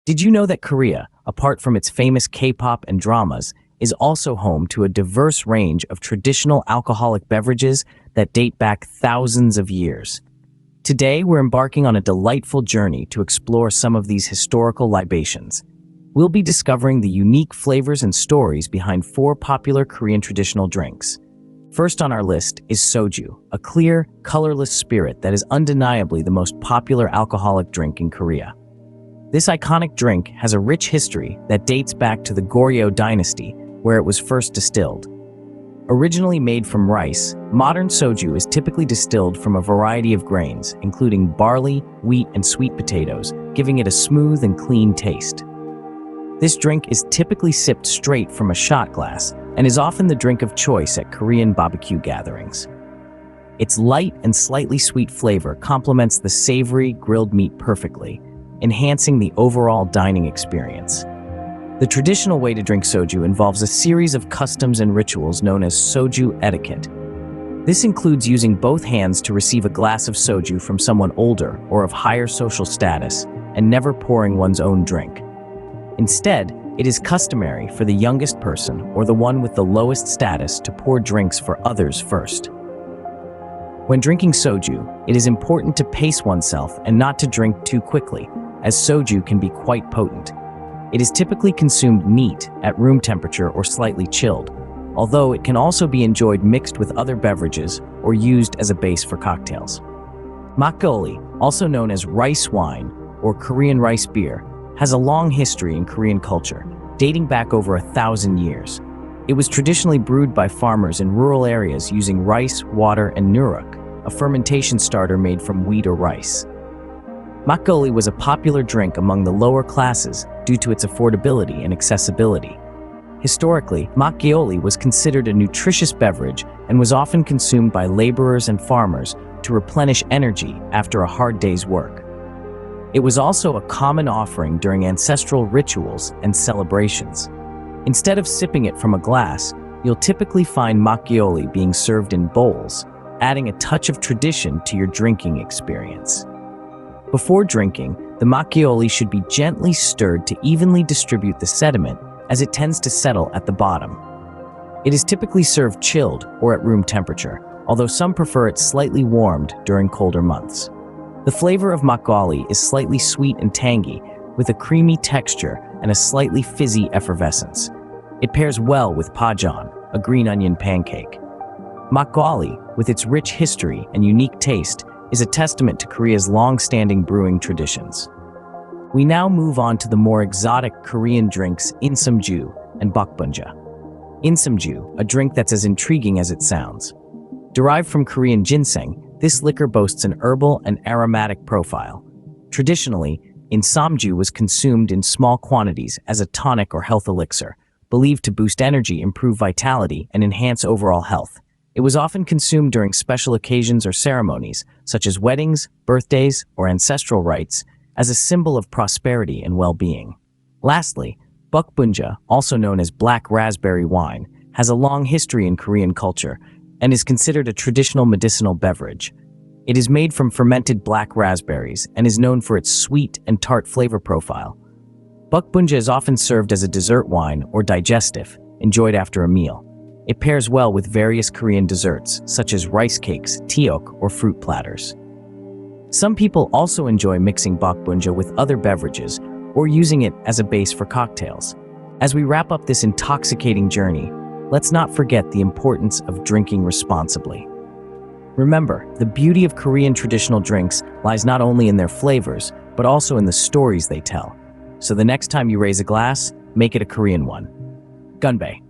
Did you know that Korea, apart from its famous K-pop and dramas, is also home to a diverse range of traditional alcoholic beverages that date back thousands of years? Today, we're embarking on a delightful journey to explore some of these historical libations. We'll be discovering the unique flavors and stories behind 4 popular Korean traditional drinks. First on our list is soju, a clear, colorless spirit that is undeniably the most popular alcoholic drink in Korea. This iconic drink has a rich history that dates back to the Goryeo dynasty, where it was first distilled. Originally made from rice, modern soju is typically distilled from a variety of grains, including barley, wheat, and sweet potatoes, giving it a smooth and clean taste. This drink is typically sipped straight from a shot glass and is often the drink of choice at Korean barbecue gatherings. Its light and slightly sweet flavor complements the savory grilled meat perfectly, enhancing the overall dining experience. The traditional way to drink soju involves a series of customs and rituals known as soju etiquette. This includes using both hands to receive a glass of soju from someone older or of higher social status, and never pouring one's own drink. Instead, it is customary for the youngest person or the one with the lowest status to pour drinks for others first. When drinking soju, it is important to pace oneself and not to drink too quickly, as soju can be quite potent. It is typically consumed neat, at room temperature or slightly chilled, although it can also be enjoyed mixed with other beverages or used as a base for cocktails. Makgeolli, also known as rice wine or Korean rice beer, has a long history in Korean culture, dating back over 1,000 years. It was traditionally brewed by farmers in rural areas using rice, water, and nuruk, a fermentation starter made from wheat or rice. Makgeolli was a popular drink among the lower classes due to its affordability and accessibility. Historically, makgeolli was considered a nutritious beverage and was often consumed by laborers and farmers to replenish energy after a hard day's work. It was also a common offering during ancestral rituals and celebrations. Instead of sipping it from a glass, you'll typically find makgeolli being served in bowls, adding a touch of tradition to your drinking experience. Before drinking, the makgeolli should be gently stirred to evenly distribute the sediment, as it tends to settle at the bottom. It is typically served chilled or at room temperature, although some prefer it slightly warmed during colder months. The flavor of makgeolli is slightly sweet and tangy, with a creamy texture and a slightly fizzy effervescence. It pairs well with pajeon, a green onion pancake. Makgeolli, with its rich history and unique taste, is a testament to Korea's long-standing brewing traditions. We now move on to the more exotic Korean drinks insamju and bakbunja. Insamju, a drink that's as intriguing as it sounds. Derived from Korean ginseng, this liquor boasts an herbal and aromatic profile. Traditionally, insamju was consumed in small quantities as a tonic or health elixir, believed to boost energy, improve vitality, and enhance overall health. It was often consumed during special occasions or ceremonies, such as weddings, birthdays, or ancestral rites, as a symbol of prosperity and well-being. Lastly, bakbunja, also known as black raspberry wine, has a long history in Korean culture and is considered a traditional medicinal beverage. It is made from fermented black raspberries and is known for its sweet and tart flavor profile. Bakbunja is often served as a dessert wine or digestive, enjoyed after a meal. It pairs well with various Korean desserts, such as rice cakes, tteok, or fruit platters. Some people also enjoy mixing bakbunja with other beverages or using it as a base for cocktails. As we wrap up this intoxicating journey, let's not forget the importance of drinking responsibly. Remember, the beauty of Korean traditional drinks lies not only in their flavors, but also in the stories they tell. So the next time you raise a glass, make it a Korean one. Gunbae.